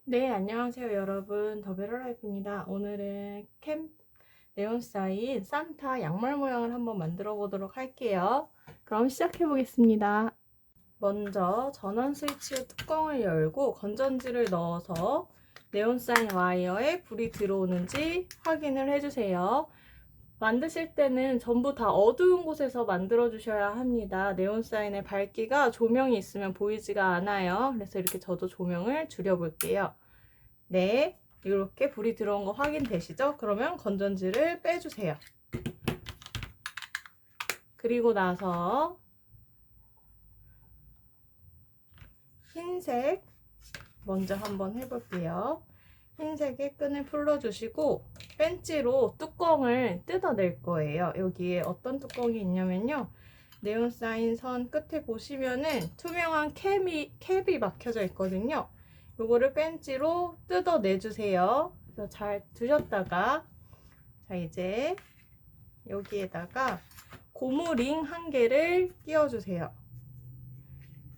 네, 안녕하세요, 여러분. 더베러라이프입니다. 오늘은 캠 네온사인 산타 양말 모양을 한번 만들어 보도록 할게요. 그럼 시작해 보겠습니다. 먼저 전원 스위치 뚜껑을 열고 건전지를 넣어서 네온사인 와이어에 불이 들어오는지 확인을 해주세요. 만드실 때는 전부 다 어두운 곳에서 만들어 주셔야 합니다. 네온사인의 밝기가 조명이 있으면 보이지가 않아요. 그래서 이렇게 저도 조명을 줄여 볼게요. 네, 이렇게 불이 들어온 거 확인되시죠? 그러면 건전지를 빼주세요. 그리고 나서 흰색 먼저 한번 해볼게요. 흰색의 끈을 풀어주시고 펜치로 뚜껑을 뜯어낼 거예요. 여기에 어떤 뚜껑이 있냐면요. 네온사인 선 끝에 보시면은 투명한 캡이 막혀져 있거든요. 요거를 펜치로 뜯어내주세요. 그래서 잘 두셨다가 자, 이제 여기에다가 고무링 한 개를 끼워주세요.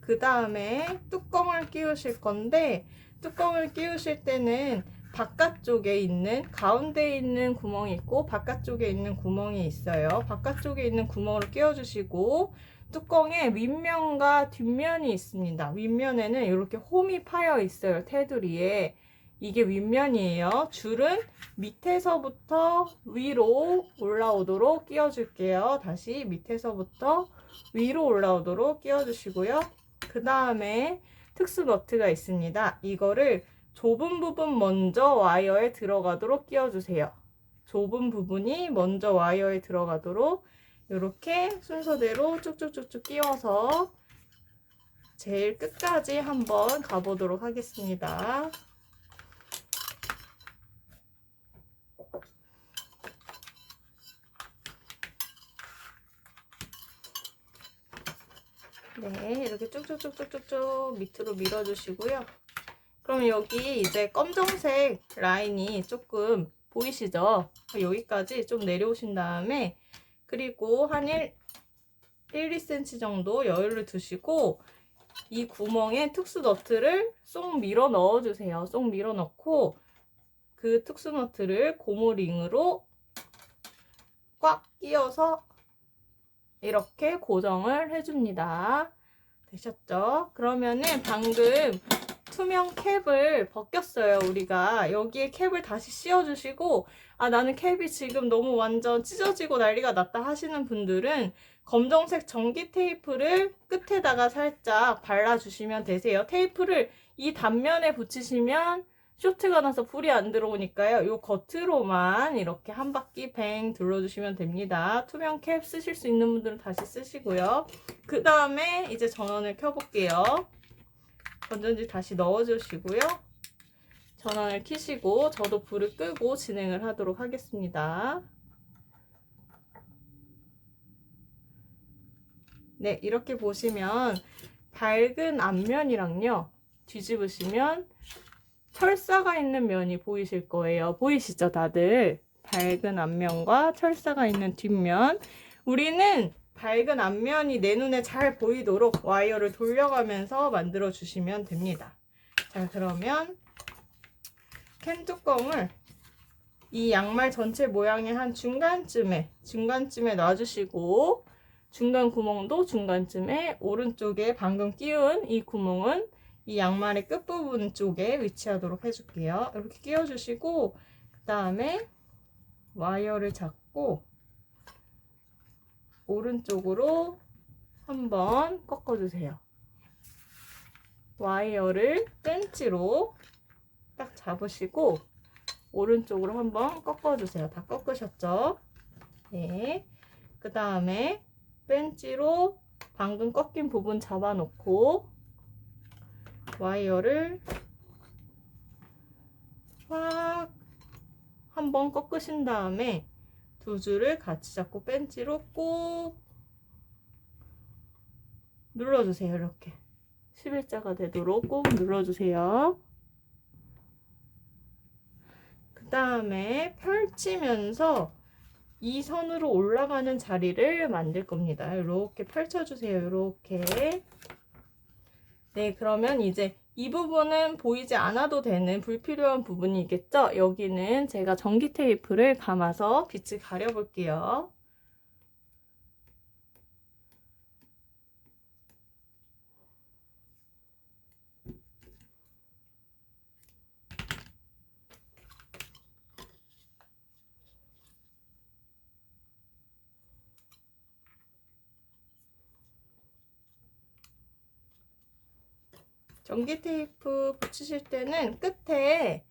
그 다음에 뚜껑을 끼우실 건데 뚜껑을 끼우실 때는 바깥쪽에 있는 가운데에 있는 구멍이 있고 바깥쪽에 있는 구멍이 있어요. 바깥쪽에 있는 구멍으로 끼워주시고 뚜껑에 윗면과 뒷면이 있습니다. 윗면에는 이렇게 홈이 파여 있어요. 테두리에. 이게 윗면이에요. 줄은 밑에서부터 위로 올라오도록 끼워줄게요. 다시 밑에서부터 위로 올라오도록 끼워주시고요. 그 다음에 특수 너트가 있습니다. 이거를 좁은 부분 먼저 와이어에 들어가도록 끼워주세요. 좁은 부분이 먼저 와이어에 들어가도록 이렇게 순서대로 쭉쭉쭉쭉 끼워서 제일 끝까지 한번 가보도록 하겠습니다. 네, 이렇게 쭉쭉쭉쭉쭉 밑으로 밀어주시고요. 그럼 여기 이제 검정색 라인이 조금 보이시죠? 여기까지 좀 내려오신 다음에 그리고 한 1, 2cm 정도 여유를 두시고 이 구멍에 특수 너트를 쏙 밀어 넣어주세요. 쏙 밀어 넣고 그 특수 너트를 고무링으로 꽉 끼워서 이렇게 고정을 해줍니다. 되셨죠? 그러면은 방금 투명 캡을 벗겼어요. 우리가 여기에 캡을 다시 씌워주시고 아 나는 캡이 지금 너무 완전 찢어지고 난리가 났다 하시는 분들은 검정색 전기 테이프를 끝에다가 살짝 발라주시면 되세요. 테이프를 이 단면에 붙이시면 쇼트가 나서 불이 안 들어오니까요. 요 겉으로만 이렇게 한 바퀴 뱅 둘러주시면 됩니다. 투명 캡 쓰실 수 있는 분들은 다시 쓰시고요. 그 다음에 이제 전원을 켜볼게요. 건전지 다시 넣어주시고요. 전원을 켜시고 저도 불을 끄고 진행을 하도록 하겠습니다. 네, 이렇게 보시면 밝은 앞면이랑요. 뒤집으시면 철사가 있는 면이 보이실 거예요. 보이시죠, 다들? 밝은 앞면과 철사가 있는 뒷면. 우리는 밝은 앞면이 내 눈에 잘 보이도록 와이어를 돌려가면서 만들어 주시면 됩니다. 자, 그러면 캔 뚜껑을 이 양말 전체 모양의 한 중간쯤에 놔주시고 중간 구멍도 중간쯤에 오른쪽에 방금 끼운 이 구멍은 이 양말의 끝부분 쪽에 위치하도록 해줄게요. 이렇게 끼워주시고 그 다음에 와이어를 잡고 오른쪽으로 한번 꺾어주세요. 와이어를 펜치로 딱 잡으시고 오른쪽으로 한번 꺾어주세요. 다 꺾으셨죠? 네. 그 다음에 펜치로 방금 꺾인 부분 잡아놓고 와이어를 확 한번 꺾으신 다음에 두 줄을 같이 잡고 펜치로 꾹 눌러주세요. 이렇게 11자가 되도록 꾹 눌러주세요. 그 다음에 펼치면서 이 선으로 올라가는 자리를 만들 겁니다. 이렇게 펼쳐주세요. 이렇게. 네, 그러면 이제 이 부분은 보이지 않아도 되는 불필요한 부분이겠죠? 여기는 제가 전기 테이프를 감아서 빛을 가려볼게요. 전기 테이프 붙이실 때는 끝에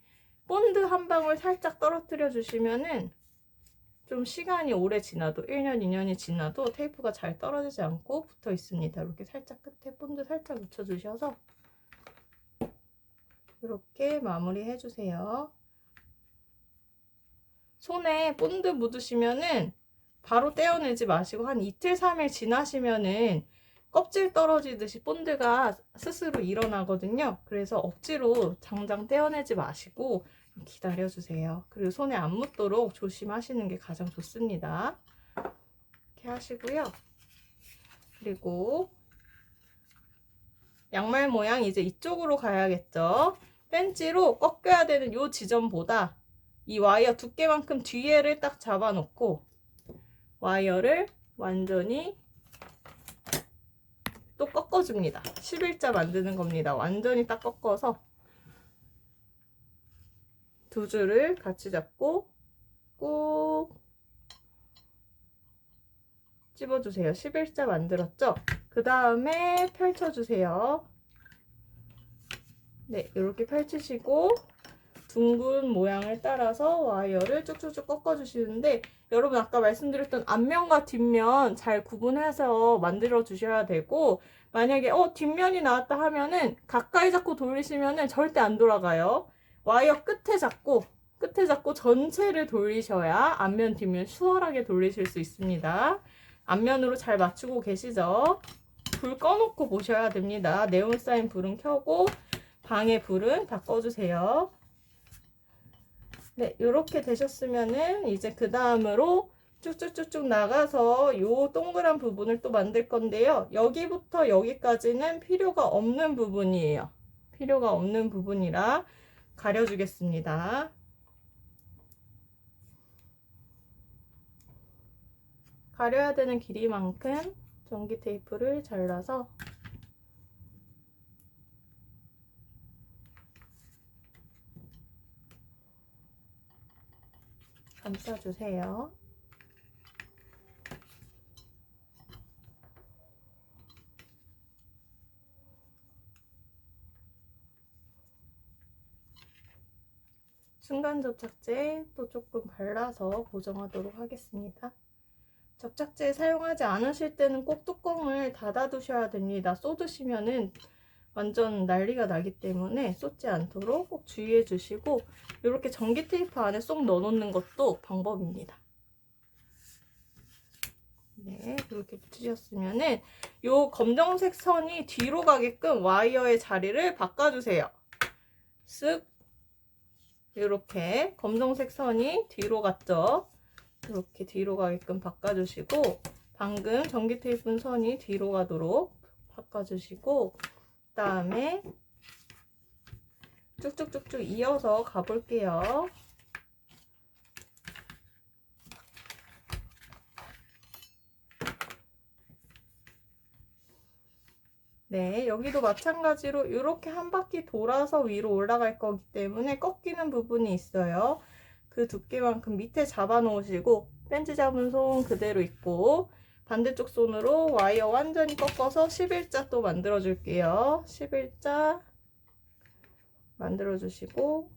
본드 한 방울 살짝 떨어뜨려 주시면은 좀 시간이 오래 지나도 1년, 2년이 지나도 테이프가 잘 떨어지지 않고 붙어 있습니다. 이렇게 살짝 끝에 본드 살짝 묻혀 주셔서 이렇게 마무리 해주세요. 손에 본드 묻으시면은 바로 떼어내지 마시고 한 이틀, 3일 지나시면은 껍질 떨어지듯이 본드가 스스로 일어나거든요. 그래서 억지로 당장 떼어내지 마시고 기다려주세요. 그리고 손에 안 묻도록 조심하시는 게 가장 좋습니다. 이렇게 하시고요. 그리고 양말 모양 이제 이쪽으로 가야겠죠. 벤치로 꺾여야 되는 이 지점보다 이 와이어 두께만큼 뒤에를 딱 잡아놓고 와이어를 완전히 또 꺾어줍니다. 11자 만드는 겁니다. 완전히 딱 꺾어서 두 줄을 같이 잡고 꾹 찝어주세요. 11자 만들었죠? 그 다음에 펼쳐주세요. 네, 이렇게 펼치시고 둥근 모양을 따라서 와이어를 쭉쭉쭉 꺾어주시는데 여러분 아까 말씀드렸던 앞면과 뒷면 잘 구분해서 만들어 주셔야 되고 만약에 뒷면이 나왔다 하면은 가까이 잡고 돌리시면은 절대 안 돌아가요. 와이어 끝에 잡고 전체를 돌리셔야 앞면 뒷면 수월하게 돌리실 수 있습니다. 앞면으로 잘 맞추고 계시죠? 불 꺼놓고 보셔야 됩니다. 네온사인 불은 켜고 방의 불은 다 꺼주세요. 네, 이렇게 되셨으면은 이제 그 다음으로 쭉쭉쭉쭉 나가서 요 동그란 부분을 또 만들 건데요. 여기부터 여기까지는 필요가 없는 부분이에요. 필요가 없는 부분이라 가려주겠습니다. 가려야 되는 길이만큼 전기 테이프를 잘라서 감싸주세요. 중간 접착제 또 조금 발라서 고정하도록 하겠습니다. 접착제 사용하지 않으실 때는 꼭 뚜껑을 닫아 두셔야 됩니다. 쏟으시면은 완전 난리가 나기 때문에 쏟지 않도록 꼭 주의해 주시고 이렇게 전기 테이프 안에 쏙 넣어 놓는 것도 방법입니다. 네, 이렇게 붙이셨으면은 요 검정색 선이 뒤로 가게끔 와이어의 자리를 바꿔주세요. 쓱 이렇게 검정색 선이 뒤로 갔죠. 이렇게 뒤로 가게끔 바꿔주시고 방금 전기 테이프 선이 뒤로 가도록 바꿔주시고 그 다음에 쭉쭉쭉쭉 이어서 가볼게요. 네, 여기도 마찬가지로 이렇게 한 바퀴 돌아서 위로 올라갈 거기 때문에 꺾이는 부분이 있어요. 그 두께만큼 밑에 잡아 놓으시고 벤치 잡은 손 그대로 있고 반대쪽 손으로 와이어 완전히 꺾어서 11자 또 만들어 줄게요. 11자 만들어 주시고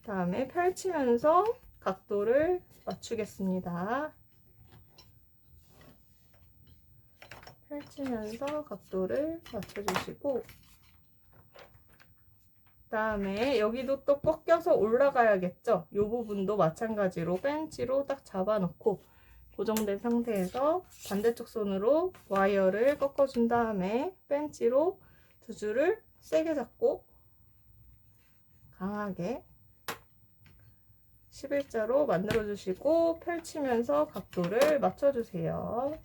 다음에 펼치면서 각도를 맞추겠습니다. 펼치면서 각도를 맞춰주시고 그다음에 여기도 또 꺾여서 올라가야겠죠. 이 부분도 마찬가지로 벤치로 딱 잡아놓고 고정된 상태에서 반대쪽 손으로 와이어를 꺾어준 다음에 벤치로 두 줄을 세게 잡고 강하게 11자로 만들어주시고 펼치면서 각도를 맞춰주세요.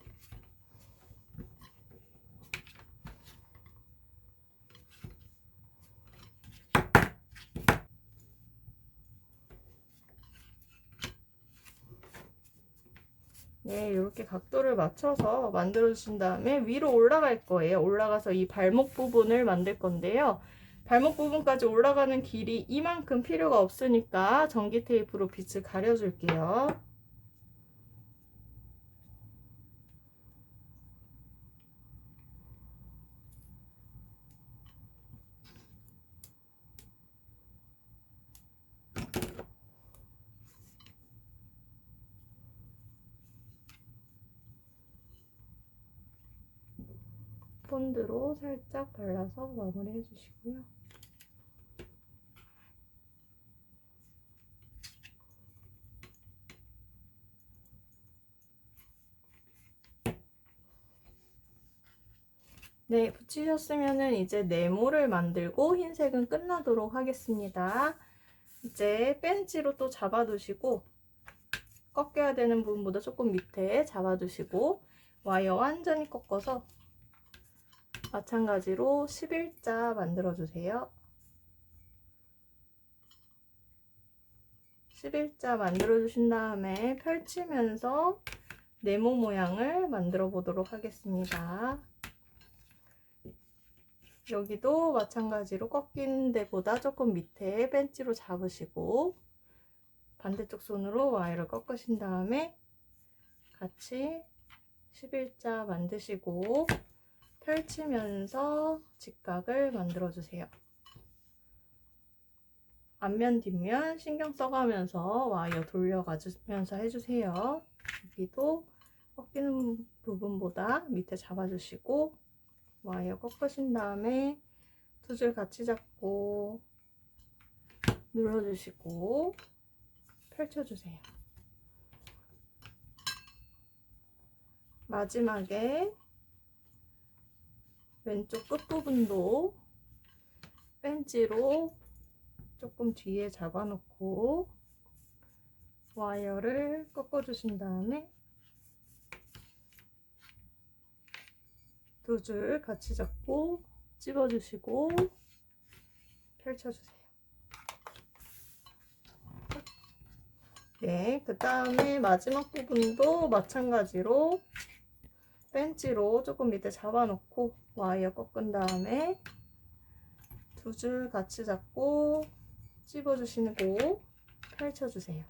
네, 이렇게 각도를 맞춰서 만들어 주신 다음에 위로 올라갈 거예요. 올라가서 이 발목 부분을 만들 건데요. 발목 부분까지 올라가는 길이 이만큼 필요가 없으니까 전기 테이프로 빛을 가려줄게요. 본드로 살짝 발라서 마무리 해주시고요. 네, 붙이셨으면은 이제 네모를 만들고 흰색은 끝나도록 하겠습니다. 이제 벤치로 또 잡아두시고 꺾여야 되는 부분보다 조금 밑에 잡아두시고 와이어 완전히 꺾어서 마찬가지로 11자 만들어주세요. 11자 만들어주신 다음에 펼치면서 네모 모양을 만들어 보도록 하겠습니다. 여기도 마찬가지로 꺾이는 데보다 조금 밑에 벤치로 잡으시고 반대쪽 손으로 와이를 꺾으신 다음에 같이 11자 만드시고 펼치면서 직각을 만들어 주세요. 앞면 뒷면 신경 써가면서 와이어 돌려가면서 해주세요. 여기도 꺾이는 부분보다 밑에 잡아주시고 와이어 꺾으신 다음에 두 줄 같이 잡고 눌러주시고 펼쳐주세요. 마지막에 왼쪽 끝부분도 벤치로 조금 뒤에 잡아놓고 와이어를 꺾어주신 다음에 두 줄 같이 잡고 찝어주시고 펼쳐주세요. 네, 그 다음에 마지막 부분도 마찬가지로 벤치로 조금 밑에 잡아놓고 와이어 꺾은 다음에 두 줄 같이 잡고 찝어주시고 펼쳐주세요.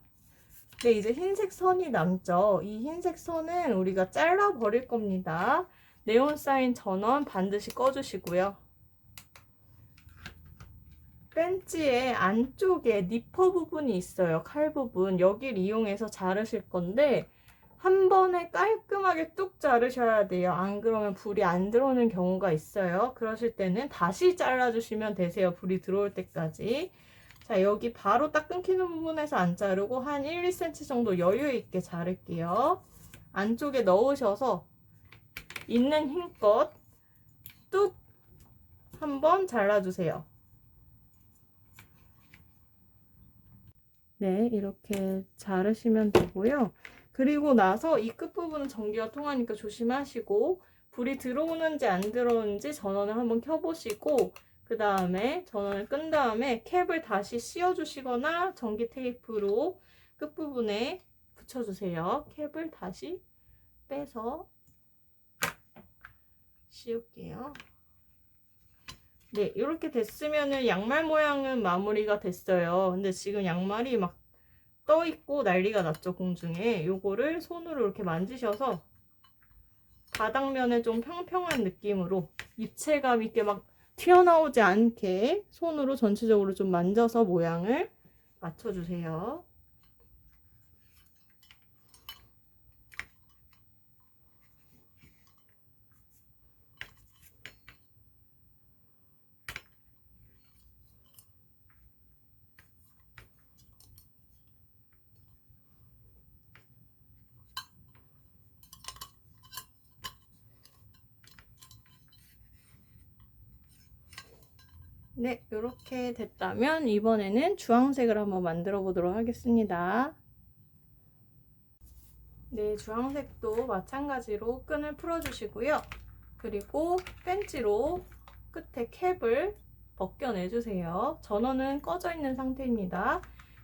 네, 이제 흰색 선이 남죠. 이 흰색 선은 우리가 잘라 버릴 겁니다. 네온 사인 전원 반드시 꺼주시고요. 벤치의 안쪽에 니퍼 부분이 있어요. 칼 부분. 여기를 이용해서 자르실 건데 한 번에 깔끔하게 뚝 자르셔야 돼요. 안 그러면 불이 안 들어오는 경우가 있어요. 그러실 때는 다시 잘라주시면 되세요. 불이 들어올 때까지. 자, 여기 바로 딱 끊기는 부분에서 안 자르고 한 1, 2cm 정도 여유 있게 자를게요. 안쪽에 넣으셔서 있는 힘껏 뚝 한번 잘라주세요. 네, 이렇게 자르시면 되고요. 그리고 나서 이 끝부분은 전기가 통하니까 조심하시고 불이 들어오는지 안 들어오는지 전원을 한번 켜보시고 그 다음에 전원을 끈 다음에 캡을 다시 씌워주시거나 전기 테이프로 끝부분에 붙여주세요. 캡을 다시 빼서 씌울게요. 네, 이렇게 됐으면은 양말 모양은 마무리가 됐어요. 근데 지금 양말이 막 떠있고 난리가 났죠, 공중에. 요거를 손으로 이렇게 만지셔서 바닥면에 좀 평평한 느낌으로 입체감 있게 막 튀어나오지 않게 손으로 전체적으로 좀 만져서 모양을 맞춰주세요. 네, 이렇게 됐다면 이번에는 주황색을 한번 만들어 보도록 하겠습니다. 네, 주황색도 마찬가지로 끈을 풀어주시고요. 그리고 벤치로 끝에 캡을 벗겨내주세요. 전원은 꺼져 있는 상태입니다.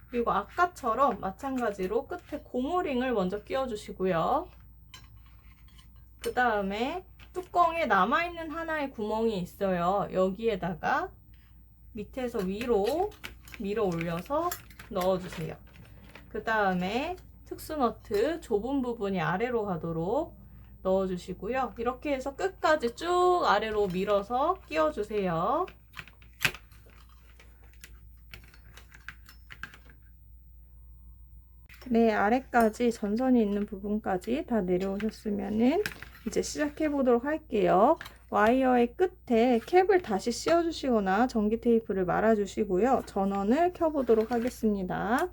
그리고 아까처럼 마찬가지로 끝에 고무링을 먼저 끼워주시고요. 그 다음에 뚜껑에 남아있는 하나의 구멍이 있어요. 여기에다가 밑에서 위로 밀어 올려서 넣어주세요. 그 다음에 특수너트 좁은 부분이 아래로 가도록 넣어주시고요. 이렇게 해서 끝까지 쭉 아래로 밀어서 끼워주세요. 네, 아래까지 전선이 있는 부분까지 다 내려오셨으면은 이제 시작해 보도록 할게요. 와이어의 끝에 캡을 다시 씌워주시거나 전기 테이프를 말아주시고요. 전원을 켜보도록 하겠습니다.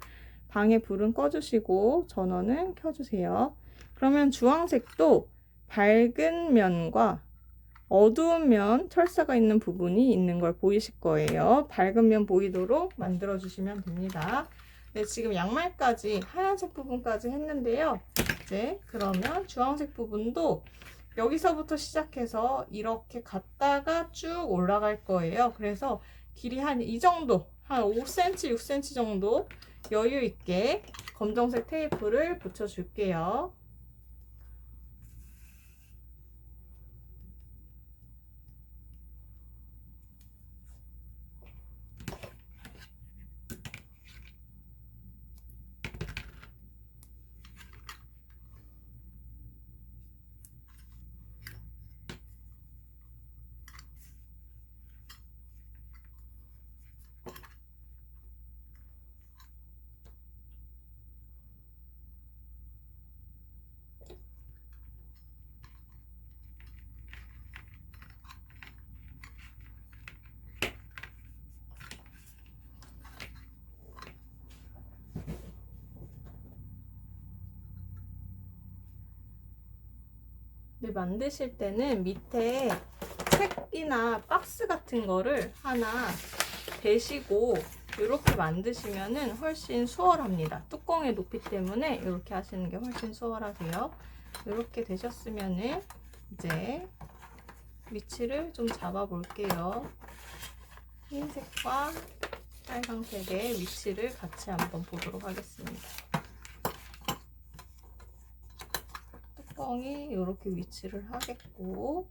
방에 불은 꺼주시고 전원을 켜주세요. 그러면 주황색도 밝은 면과 어두운 면 철사가 있는 부분이 있는 걸 보이실 거예요. 밝은 면 보이도록 만들어 주시면 됩니다. 네, 지금 양말까지 하얀색 부분까지 했는데요. 이제 그러면 주황색 부분도 여기서부터 시작해서 이렇게 갔다가 쭉 올라갈 거예요. 그래서 길이 한 이 정도, 한 5cm, 6cm 정도 여유 있게 검정색 테이프를 붙여 줄게요. 네, 만드실 때는 밑에 책이나 박스 같은 거를 하나 대시고 이렇게 만드시면은 훨씬 수월합니다. 뚜껑의 높이 때문에 이렇게 하시는 게 훨씬 수월하세요. 이렇게 되셨으면은 이제 위치를 좀 잡아 볼게요. 흰색과 빨강색의 위치를 같이 한번 보도록 하겠습니다. 뚜껑이 이렇게 위치를 하겠고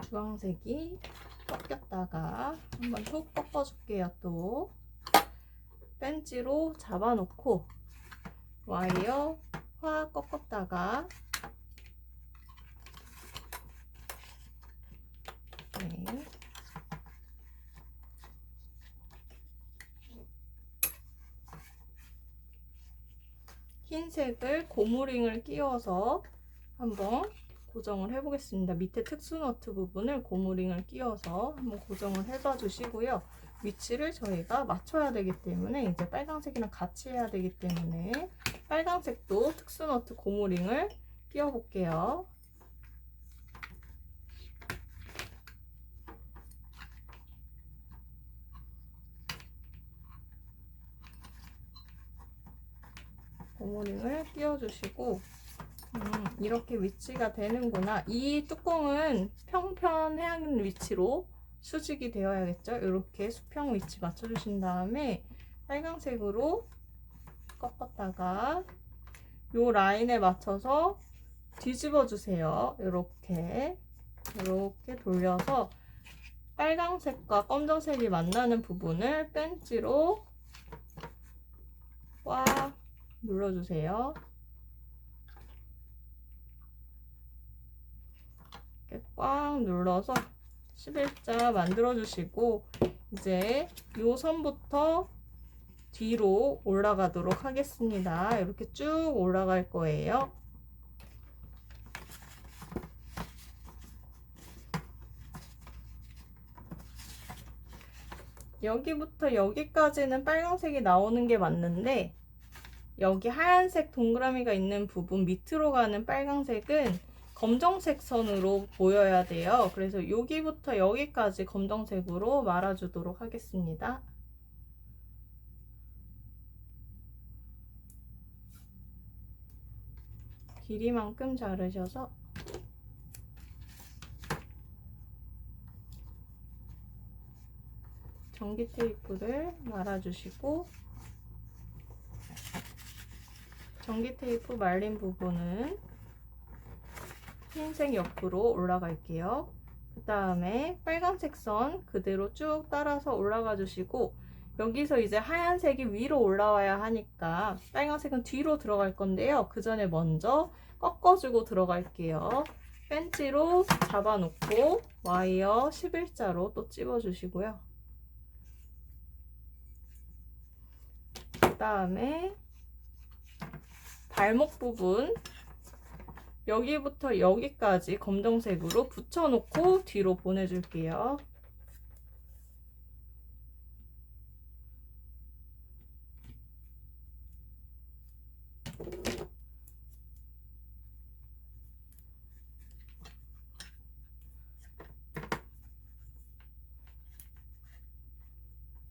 주황색이 꺾였다가 한번 톡 꺾어줄게요. 또 벤치로 잡아놓고 와이어 확 꺾었다가 네. 흰색을 고무링을 끼워서 한번 고정을 해 보겠습니다. 밑에 특수너트 부분을 고무링을 끼워서 한번 고정을 해봐 주시고요. 위치를 저희가 맞춰야 되기 때문에 이제 빨간색이랑 같이 해야 되기 때문에 빨간색도 특수너트 고무링을 끼워 볼게요. 고무링을 끼워주시고 이렇게 위치가 되는구나. 이 뚜껑은 평편해야 하는 위치로 수직이 되어야겠죠. 이렇게 수평 위치 맞춰주신 다음에 빨강색으로 꺾었다가 이 라인에 맞춰서 뒤집어 주세요. 이렇게 돌려서 빨강색과 검정색이 만나는 부분을 벤치로 꽉 눌러주세요. 이렇게 꽉 눌러서 11자 만들어 주시고 이제 이 선부터 뒤로 올라가도록 하겠습니다. 이렇게 쭉 올라갈 거예요. 여기부터 여기까지는 빨간색이 나오는 게 맞는데 여기 하얀색 동그라미가 있는 부분 밑으로 가는 빨간색은 검정색 선으로 보여야 돼요. 그래서 여기부터 여기까지 검정색으로 말아주도록 하겠습니다. 길이만큼 자르셔서 전기 테이프를 말아주시고 전기 테이프 말린 부분은 흰색 옆으로 올라갈게요. 그 다음에 빨간색 선 그대로 쭉 따라서 올라가 주시고, 여기서 이제 하얀색이 위로 올라와야 하니까 빨간색은 뒤로 들어갈 건데요. 그 전에 먼저 꺾어주고 들어갈게요. 펜치로 잡아놓고 와이어 11자로 또 찝어주시고요. 그 다음에 발목 부분 여기부터 여기까지 검정색으로 붙여놓고 뒤로 보내줄게요.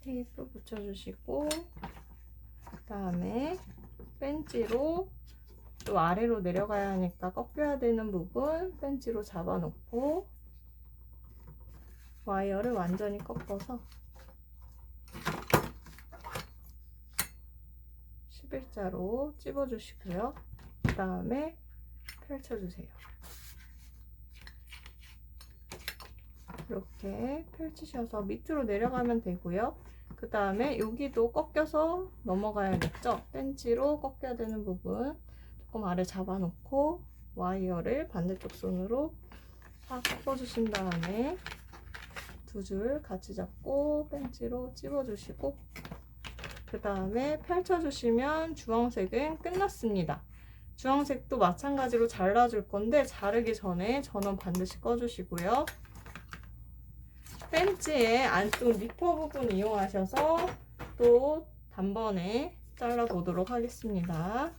테이프 붙여주시고, 그 다음에 펜치로 또 아래로 내려가야 하니까 꺾여야 되는 부분 펜치로 잡아놓고 와이어를 완전히 꺾어서 11자로 찝어주시고요. 그 다음에 펼쳐주세요. 이렇게 펼치셔서 밑으로 내려가면 되고요. 그 다음에 여기도 꺾여서 넘어가야겠죠. 펜치로 꺾여야 되는 부분 조금 아래 잡아놓고 와이어를 반대쪽 손으로 딱 꺾어주신 다음에 두 줄 같이 잡고 펜치로 찝어주시고, 그 다음에 펼쳐주시면 주황색은 끝났습니다. 주황색도 마찬가지로 잘라줄 건데 자르기 전에 전원 반드시 꺼주시고요. 펜치의 안쪽 니퍼 부분 이용하셔서 또 단번에 잘라보도록 하겠습니다.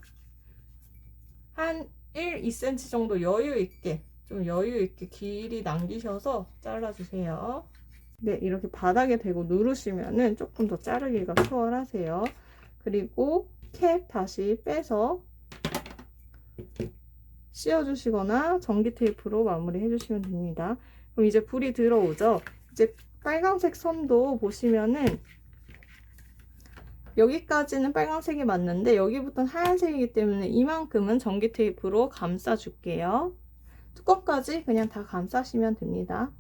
한 1, 2cm 정도 여유있게, 좀 여유있게 길이 남기셔서 잘라주세요. 네, 이렇게 바닥에 대고 누르시면은 조금 더 자르기가 수월하세요. 그리고 캡 다시 빼서 씌워주시거나 전기 테이프로 마무리 해주시면 됩니다. 그럼 이제 불이 들어오죠. 이제 빨간색 선도 보시면은 여기까지는 빨간색이 맞는데 여기부터는 하얀색이기 때문에 이만큼은 전기 테이프로 감싸 줄게요. 뚜껑까지 그냥 다 감싸시면 됩니다.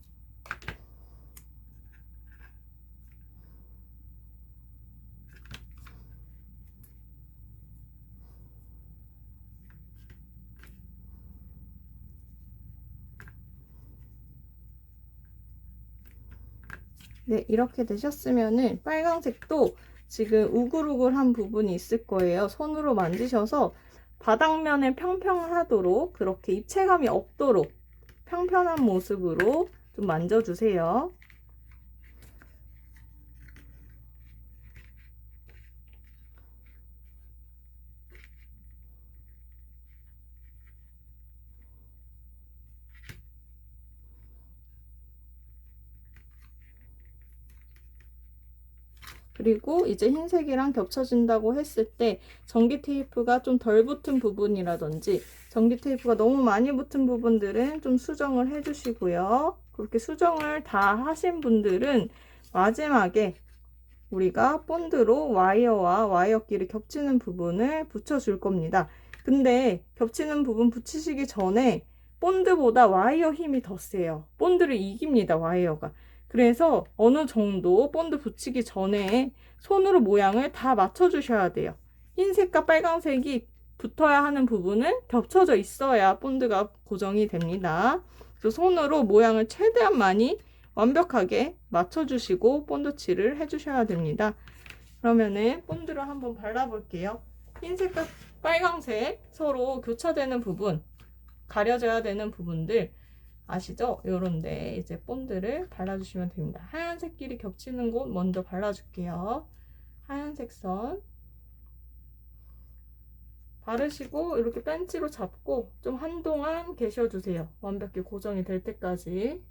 네, 이렇게 되셨으면은 빨간색도 지금 우글우글한 부분이 있을 거예요. 손으로 만지셔서 바닥면에 평평하도록, 그렇게 입체감이 없도록 평평한 모습으로 좀 만져주세요. 그리고 이제 흰색이랑 겹쳐진다고 했을 때 전기 테이프가 좀 덜 붙은 부분이라든지 전기 테이프가 너무 많이 붙은 부분들은 좀 수정을 해주시고요. 그렇게 수정을 다 하신 분들은 마지막에 우리가 본드로 와이어와 와이어끼리 겹치는 부분을 붙여줄 겁니다. 근데 겹치는 부분 붙이시기 전에 본드보다 와이어 힘이 더 세요. 본드를 이깁니다, 와이어가. 그래서 어느 정도 본드 붙이기 전에 손으로 모양을 다 맞춰주셔야 돼요. 흰색과 빨간색이 붙어야 하는 부분은 겹쳐져 있어야 본드가 고정이 됩니다. 그래서 손으로 모양을 최대한 많이 완벽하게 맞춰주시고 본드칠을 해주셔야 됩니다. 그러면은 본드를 한번 발라볼게요. 흰색과 빨강색 서로 교차되는 부분, 가려져야 되는 부분들 아시죠? 요런데 이제 본드를 발라주시면 됩니다. 하얀색끼리 겹치는 곳 먼저 발라줄게요. 하얀색 선 바르시고 이렇게 펜치로 잡고 좀 한동안 계셔주세요. 완벽히 고정이 될 때까지.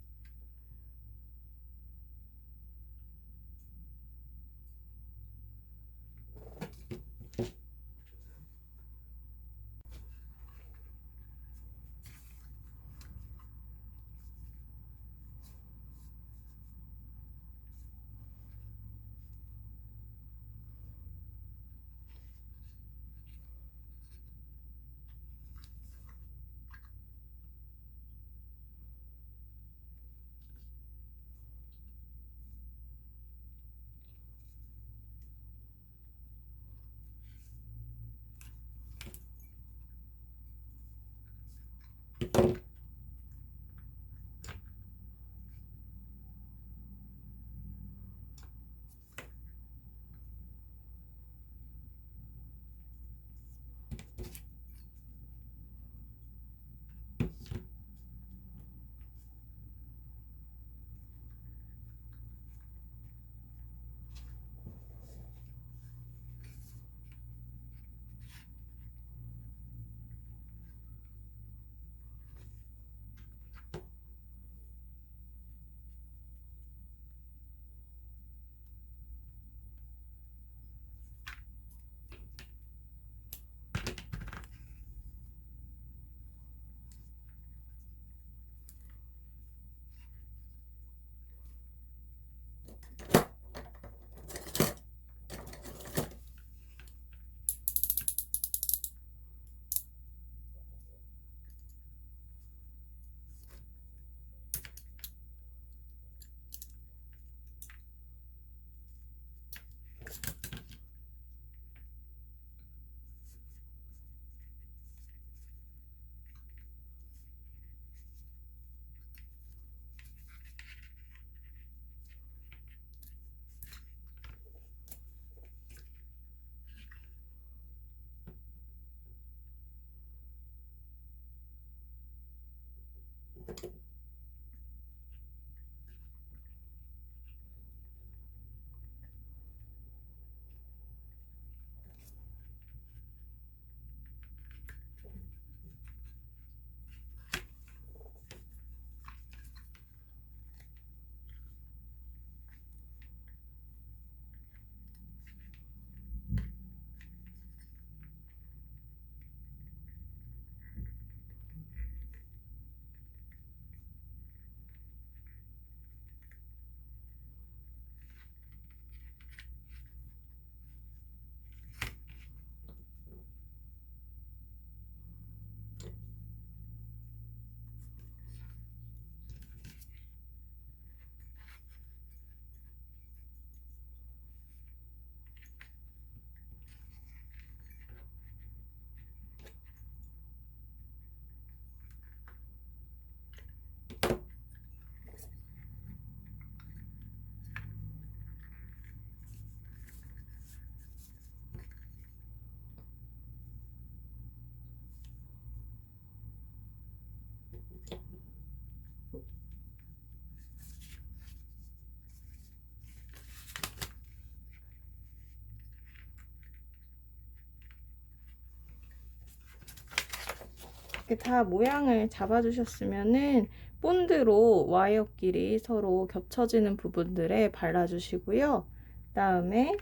이렇게 다 모양을 잡아주셨으면은 본드로 와이어끼리 서로 겹쳐지는 부분들에 발라주시고요. 그다음에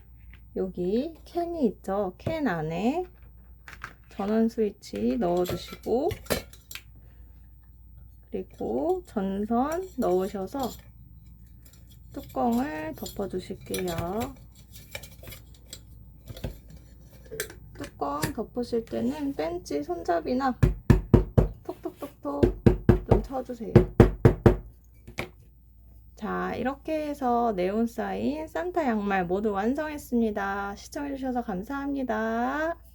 여기 캔이 있죠. 캔 안에 전원 스위치 넣어주시고, 그리고 전선 넣으셔서 뚜껑을 덮어주실게요. 뚜껑 덮으실 때는 벤치 손잡이나 톡톡톡톡 좀 쳐주세요. 자, 이렇게 해서 네온 사인 산타 양말 모두 완성했습니다. 시청해주셔서 감사합니다.